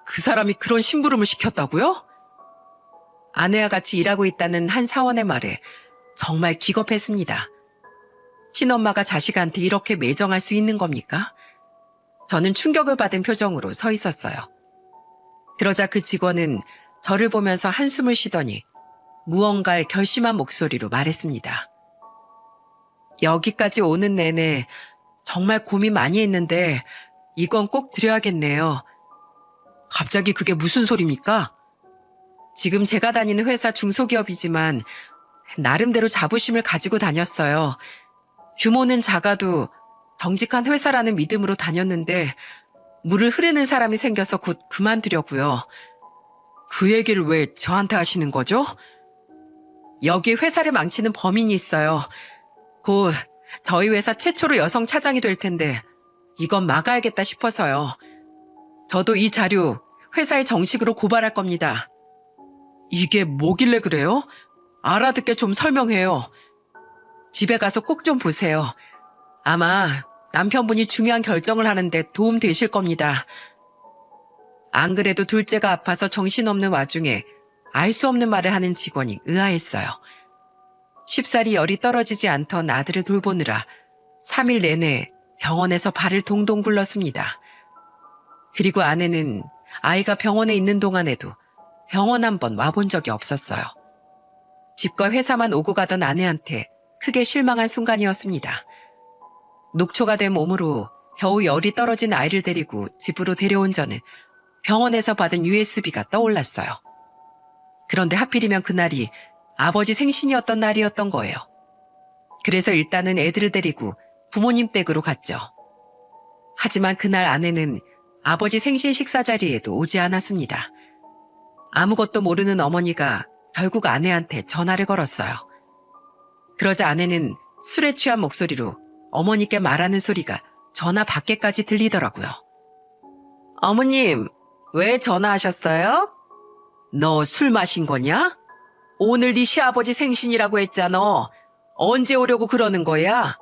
그 사람이 그런 심부름을 시켰다고요? 아내와 같이 일하고 있다는 한 사원의 말에 정말 기겁했습니다. 친엄마가 자식한테 이렇게 매정할 수 있는 겁니까? 저는 충격을 받은 표정으로 서 있었어요. 그러자 그 직원은 저를 보면서 한숨을 쉬더니 무언가를 결심한 목소리로 말했습니다. 여기까지 오는 내내 정말 고민 많이 했는데 이건 꼭 드려야겠네요. 갑자기 그게 무슨 소리입니까? 지금 제가 다니는 회사 중소기업이지만 나름대로 자부심을 가지고 다녔어요. 규모는 작아도 정직한 회사라는 믿음으로 다녔는데 물을 흐르는 사람이 생겨서 곧 그만두려고요. 그 얘기를 왜 저한테 하시는 거죠? 여기 회사를 망치는 범인이 있어요. 곧 저희 회사 최초로 여성 차장이 될 텐데 이건 막아야겠다 싶어서요. 저도 이 자료 회사에 정식으로 고발할 겁니다. 이게 뭐길래 그래요? 알아듣게 좀 설명해요. 집에 가서 꼭 좀 보세요. 아마 남편분이 중요한 결정을 하는데 도움 되실 겁니다. 안 그래도 둘째가 아파서 정신없는 와중에 알 수 없는 말을 하는 직원이 의아했어요. 쉽사리 열이 떨어지지 않던 아들을 돌보느라 3일 내내 병원에서 발을 동동 굴렀습니다. 그리고 아내는 아이가 병원에 있는 동안에도 병원 한번 와본 적이 없었어요. 집과 회사만 오고 가던 아내한테 크게 실망한 순간이었습니다. 녹초가 된 몸으로 겨우 열이 떨어진 아이를 데리고 집으로 데려온 저는 병원에서 받은 USB가 떠올랐어요. 그런데 하필이면 그날이 아버지 생신이었던 날이었던 거예요. 그래서 일단은 애들을 데리고 부모님 댁으로 갔죠. 하지만 그날 아내는 아버지 생신 식사 자리에도 오지 않았습니다. 아무것도 모르는 어머니가 결국 아내한테 전화를 걸었어요. 그러자 아내는 술에 취한 목소리로 어머니께 말하는 소리가 전화 밖에까지 들리더라고요. 어머님, 왜 전화하셨어요? 너 술 마신 거냐? 오늘 네 시아버지 생신이라고 했잖아. 언제 오려고 그러는 거야?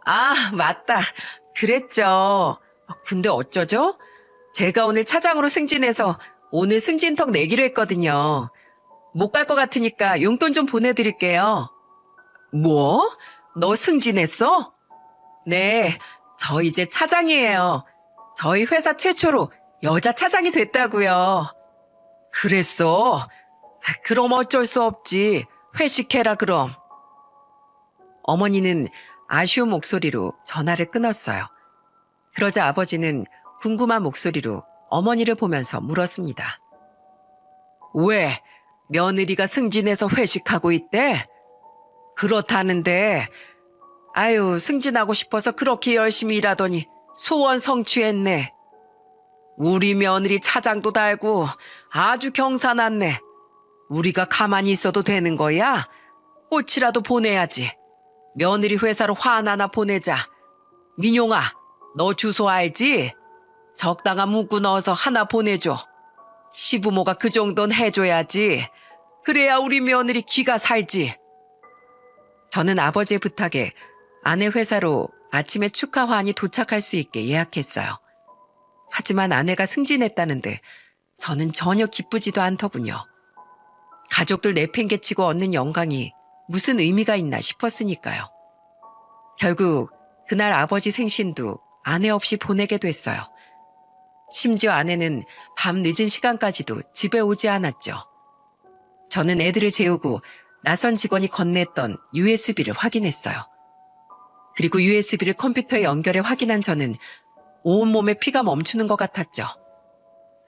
아, 맞다. 그랬죠. 근데 어쩌죠? 제가 오늘 차장으로 승진해서 오늘 승진턱 내기로 했거든요. 못 갈 것 같으니까 용돈 좀 보내드릴게요. 뭐? 너 승진했어? 네, 저 이제 차장이에요. 저희 회사 최초로 여자 차장이 됐다고요. 그랬어? 그럼 어쩔 수 없지. 회식해라 그럼. 어머니는 아쉬운 목소리로 전화를 끊었어요. 그러자 아버지는 궁금한 목소리로 어머니를 보면서 물었습니다. 왜? 며느리가 승진해서 회식하고 있대? 그렇다는데, 아유, 승진하고 싶어서 그렇게 열심히 일하더니 소원 성취했네. 우리 며느리 차장도 달고 아주 경사났네. 우리가 가만히 있어도 되는 거야? 꽃이라도 보내야지. 며느리 회사로 화 하나 보내자. 민용아, 너 주소 알지? 적당한 문구 넣어서 하나 보내줘. 시부모가 그 정도는 해줘야지. 그래야 우리 며느리 기가 살지. 저는 아버지의 부탁에 아내 회사로 아침에 축하 화환이 도착할 수 있게 예약했어요. 하지만 아내가 승진했다는데 저는 전혀 기쁘지도 않더군요. 가족들 내팽개치고 얻는 영광이 무슨 의미가 있나 싶었으니까요. 결국 그날 아버지 생신도 아내 없이 보내게 됐어요. 심지어 아내는 밤 늦은 시간까지도 집에 오지 않았죠. 저는 애들을 재우고 낯선 직원이 건넸던 USB를 확인했어요. 그리고 USB를 컴퓨터에 연결해 확인한 저는 온몸에 피가 멈추는 것 같았죠.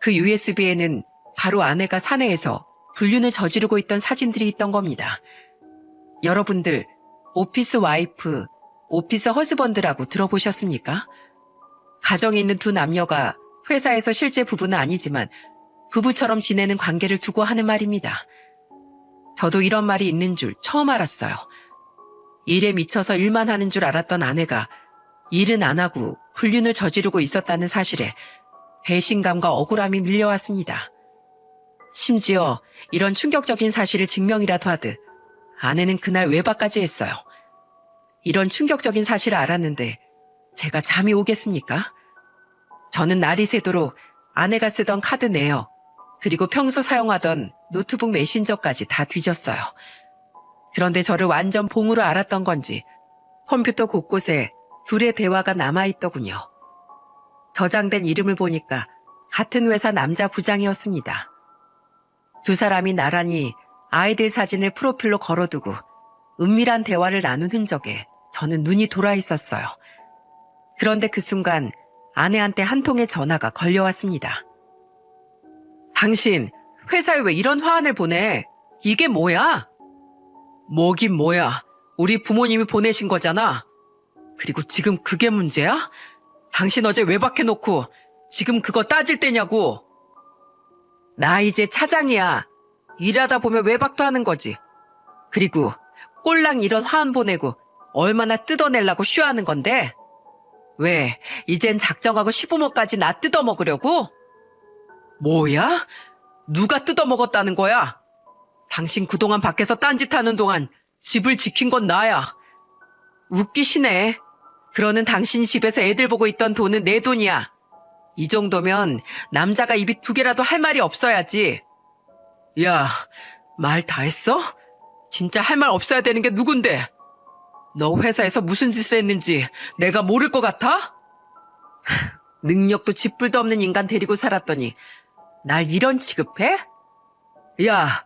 그 USB에는 바로 아내가 사내에서 불륜을 저지르고 있던 사진들이 있던 겁니다. 여러분들 오피스 와이프, 오피스 허스번드라고 들어보셨습니까? 가정에 있는 두 남녀가 회사에서 실제 부부는 아니지만 부부처럼 지내는 관계를 두고 하는 말입니다. 저도 이런 말이 있는 줄 처음 알았어요. 일에 미쳐서 일만 하는 줄 알았던 아내가 일은 안 하고 불륜을 저지르고 있었다는 사실에 배신감과 억울함이 밀려왔습니다. 심지어 이런 충격적인 사실을 증명이라도 하듯 아내는 그날 외박까지 했어요. 이런 충격적인 사실을 알았는데 제가 잠이 오겠습니까? 저는 날이 새도록 아내가 쓰던 카드 내역, 그리고 평소 사용하던 노트북 메신저까지 다 뒤졌어요. 그런데 저를 완전 봉으로 알았던 건지 컴퓨터 곳곳에 둘의 대화가 남아있더군요. 저장된 이름을 보니까 같은 회사 남자 부장이었습니다. 두 사람이 나란히 아이들 사진을 프로필로 걸어두고 은밀한 대화를 나눈 흔적에 저는 눈이 돌아 있었어요. 그런데 그 순간 아내한테 한 통의 전화가 걸려왔습니다. 당신 회사에 왜 이런 화환을 보내? 이게 뭐야? 뭐긴 뭐야. 우리 부모님이 보내신 거잖아. 그리고 지금 그게 문제야? 당신 어제 외박해놓고 지금 그거 따질 때냐고. 나 이제 차장이야. 일하다 보면 외박도 하는 거지. 그리고 꼴랑 이런 화환 보내고 얼마나 뜯어내려고 쇼하는 건데? 왜 이젠 작정하고 시부모까지 나 뜯어먹으려고? 뭐야? 누가 뜯어먹었다는 거야? 당신 그동안 밖에서 딴짓하는 동안 집을 지킨 건 나야. 웃기시네. 그러는 당신 집에서 애들 보고 있던 돈은 내 돈이야. 이 정도면 남자가 입이 두 개라도 할 말이 없어야지. 야, 말 다 했어? 진짜 할 말 없어야 되는 게 누군데? 너 회사에서 무슨 짓을 했는지 내가 모를 것 같아? 능력도 쥐뿔도 없는 인간 데리고 살았더니 날 이런 취급해? 야,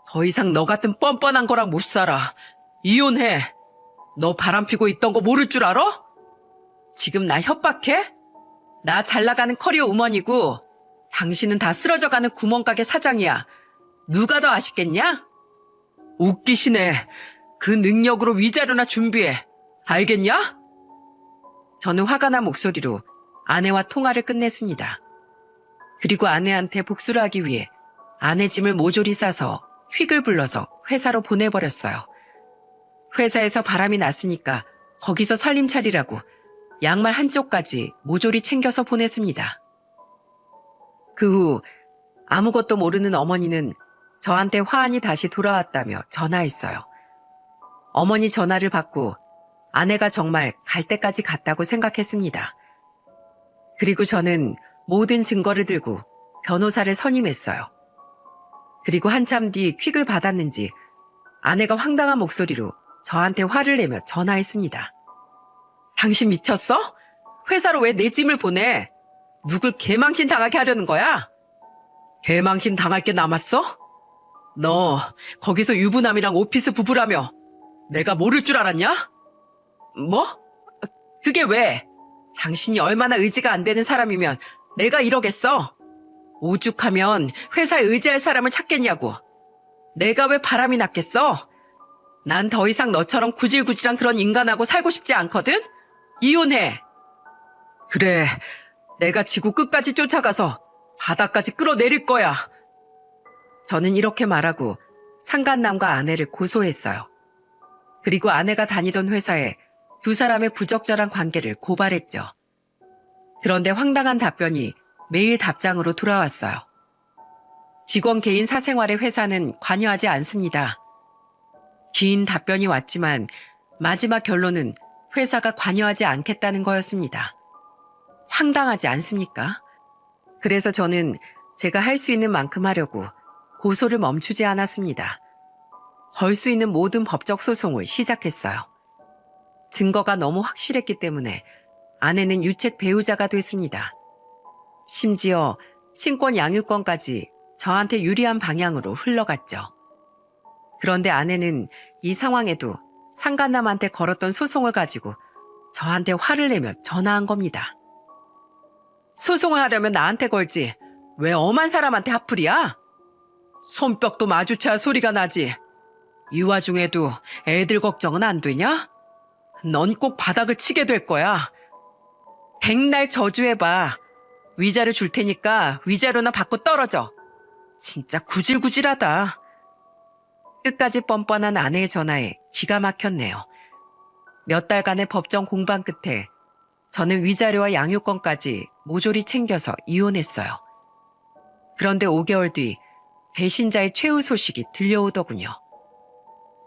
더 이상 너 같은 뻔뻔한 거랑 못 살아. 이혼해. 너 바람피고 있던 거 모를 줄 알아? 지금 나 협박해? 나 잘나가는 커리어 우먼이고 당신은 다 쓰러져가는 구멍가게 사장이야. 누가 더 아쉽겠냐? 웃기시네. 그 능력으로 위자료나 준비해. 알겠냐? 저는 화가 난 목소리로 아내와 통화를 끝냈습니다. 그리고 아내한테 복수를 하기 위해 아내 짐을 모조리 싸서 휙을 불러서 회사로 보내버렸어요. 회사에서 바람이 났으니까 거기서 살림 차리라고 양말 한쪽까지 모조리 챙겨서 보냈습니다. 그 후 아무것도 모르는 어머니는 저한테 화환이 다시 돌아왔다며 전화했어요. 어머니 전화를 받고 아내가 정말 갈 때까지 갔다고 생각했습니다. 그리고 저는 모든 증거를 들고 변호사를 선임했어요. 그리고 한참 뒤 퀵을 받았는지 아내가 황당한 목소리로 저한테 화를 내며 전화했습니다. 당신 미쳤어? 회사로 왜 내 짐을 보내? 누굴 개망신 당하게 하려는 거야? 개망신 당할 게 남았어? 너 거기서 유부남이랑 오피스 부부라며 내가 모를 줄 알았냐? 뭐? 그게 왜? 당신이 얼마나 의지가 안 되는 사람이면 내가 이러겠어? 오죽하면 회사에 의지할 사람을 찾겠냐고. 내가 왜 바람이 났겠어? 난 더 이상 너처럼 구질구질한 그런 인간하고 살고 싶지 않거든? 이혼해. 그래, 내가 지구 끝까지 쫓아가서 바다까지 끌어내릴 거야. 저는 이렇게 말하고 상간남과 아내를 고소했어요. 그리고 아내가 다니던 회사에 두 사람의 부적절한 관계를 고발했죠. 그런데 황당한 답변이 매일 답장으로 돌아왔어요. 직원 개인 사생활에 회사는 관여하지 않습니다. 긴 답변이 왔지만 마지막 결론은 회사가 관여하지 않겠다는 거였습니다. 황당하지 않습니까? 그래서 저는 제가 할 수 있는 만큼 하려고 고소를 멈추지 않았습니다. 걸 수 있는 모든 법적 소송을 시작했어요. 증거가 너무 확실했기 때문에 아내는 유책 배우자가 됐습니다. 심지어 친권 양육권까지 저한테 유리한 방향으로 흘러갔죠. 그런데 아내는 이 상황에도 상간남한테 걸었던 소송을 가지고 저한테 화를 내며 전화한 겁니다. 소송을 하려면 나한테 걸지 왜 엄한 사람한테 하풀이야? 손뼉도 마주쳐야 소리가 나지. 이 와중에도 애들 걱정은 안 되냐? 넌 꼭 바닥을 치게 될 거야. 백날 저주해봐. 위자료 줄 테니까 위자료나 받고 떨어져. 진짜 구질구질하다. 끝까지 뻔뻔한 아내의 전화에 기가 막혔네요. 몇 달간의 법정 공방 끝에 저는 위자료와 양육권까지 모조리 챙겨서 이혼했어요. 그런데 5개월 뒤 배신자의 최후 소식이 들려오더군요.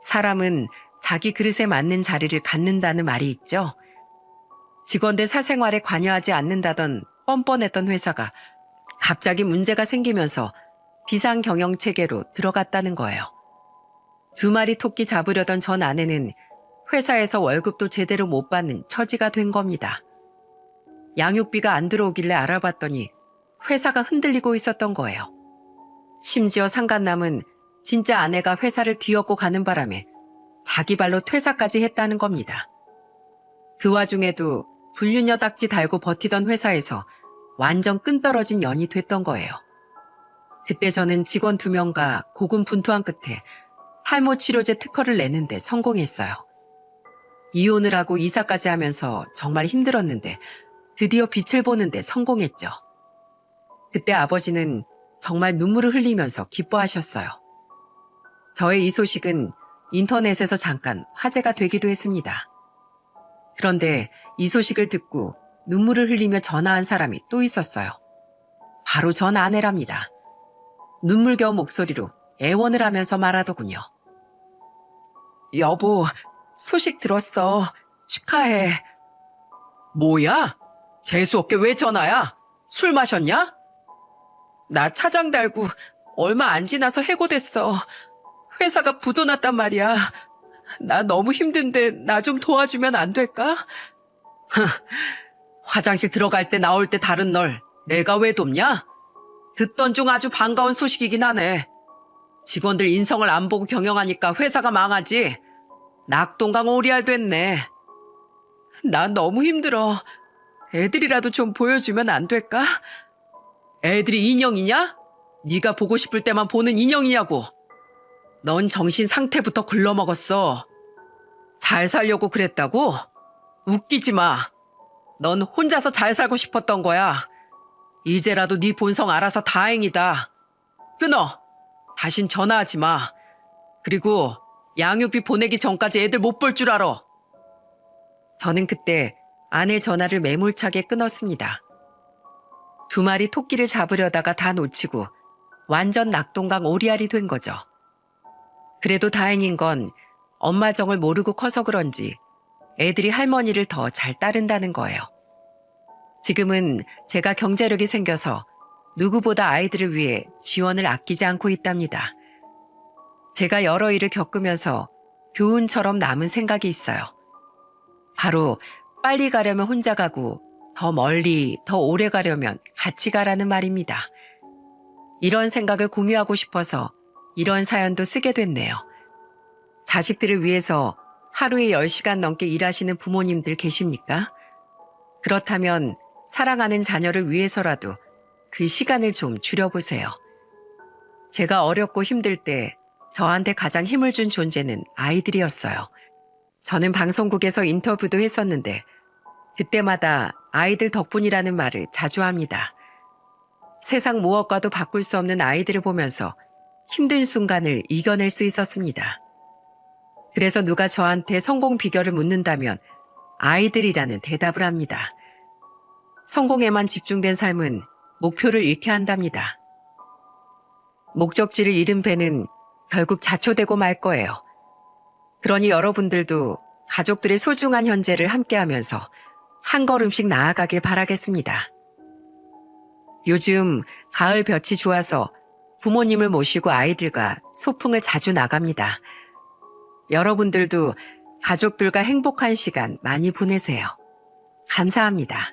사람은 자기 그릇에 맞는 자리를 갖는다는 말이 있죠. 직원들 사생활에 관여하지 않는다던 뻔뻔했던 회사가 갑자기 문제가 생기면서 비상경영체계로 들어갔다는 거예요. 두 마리 토끼 잡으려던 전 아내는 회사에서 월급도 제대로 못 받는 처지가 된 겁니다. 양육비가 안 들어오길래 알아봤더니 회사가 흔들리고 있었던 거예요. 심지어 상간남은 진짜 아내가 회사를 뒤엎고 가는 바람에 자기 발로 퇴사까지 했다는 겁니다. 그 와중에도 불륜녀 딱지 달고 버티던 회사에서 완전 끈떨어진 연이 됐던 거예요. 그때 저는 직원 2명과 고군분투한 끝에 탈모 치료제 특허를 내는데 성공했어요. 이혼을 하고 이사까지 하면서 정말 힘들었는데 드디어 빛을 보는데 성공했죠. 그때 아버지는 정말 눈물을 흘리면서 기뻐하셨어요. 저의 이 소식은 인터넷에서 잠깐 화제가 되기도 했습니다. 그런데 이 소식을 듣고 눈물을 흘리며 전화한 사람이 또 있었어요. 바로 전 아내랍니다. 눈물겨운 목소리로 애원을 하면서 말하더군요. 여보, 소식 들었어. 축하해. 뭐야? 재수없게 왜 전화야? 술 마셨냐? 나 차장 달고 얼마 안 지나서 해고됐어. 회사가 부도났단 말이야. 나 너무 힘든데 나 좀 도와주면 안 될까? 화장실 들어갈 때 나올 때 다른 널 내가 왜 돕냐? 듣던 중 아주 반가운 소식이긴 하네. 직원들 인성을 안 보고 경영하니까 회사가 망하지. 낙동강 오리알 됐네. 난 너무 힘들어. 애들이라도 좀 보여주면 안 될까? 애들이 인형이냐? 네가 보고 싶을 때만 보는 인형이냐고. 넌 정신 상태부터 글러먹었어. 잘 살려고 그랬다고? 웃기지 마. 넌 혼자서 잘 살고 싶었던 거야. 이제라도 네 본성 알아서 다행이다. 끊어. 다신 전화하지 마. 그리고 양육비 보내기 전까지 애들 못 볼 줄 알아. 저는 그때 아내 전화를 매몰차게 끊었습니다. 두 마리 토끼를 잡으려다가 다 놓치고 완전 낙동강 오리알이 된 거죠. 그래도 다행인 건 엄마 정을 모르고 커서 그런지 애들이 할머니를 더 잘 따른다는 거예요. 지금은 제가 경제력이 생겨서 누구보다 아이들을 위해 지원을 아끼지 않고 있답니다. 제가 여러 일을 겪으면서 교훈처럼 남은 생각이 있어요. 바로 빨리 가려면 혼자 가고 더 멀리, 더 오래 가려면 같이 가라는 말입니다. 이런 생각을 공유하고 싶어서 이런 사연도 쓰게 됐네요. 자식들을 위해서 하루에 10시간 넘게 일하시는 부모님들 계십니까? 그렇다면 사랑하는 자녀를 위해서라도 그 시간을 좀 줄여보세요. 제가 어렵고 힘들 때 저한테 가장 힘을 준 존재는 아이들이었어요. 저는 방송국에서 인터뷰도 했었는데 그때마다 아이들 덕분이라는 말을 자주 합니다. 세상 무엇과도 바꿀 수 없는 아이들을 보면서 힘든 순간을 이겨낼 수 있었습니다. 그래서 누가 저한테 성공 비결을 묻는다면 아이들이라는 대답을 합니다. 성공에만 집중된 삶은 목표를 잃게 한답니다. 목적지를 잃은 배는 결국 자초되고 말 거예요. 그러니 여러분들도 가족들의 소중한 현재를 함께하면서 한 걸음씩 나아가길 바라겠습니다. 요즘 가을 볕이 좋아서 부모님을 모시고 아이들과 소풍을 자주 나갑니다. 여러분들도 가족들과 행복한 시간 많이 보내세요. 감사합니다.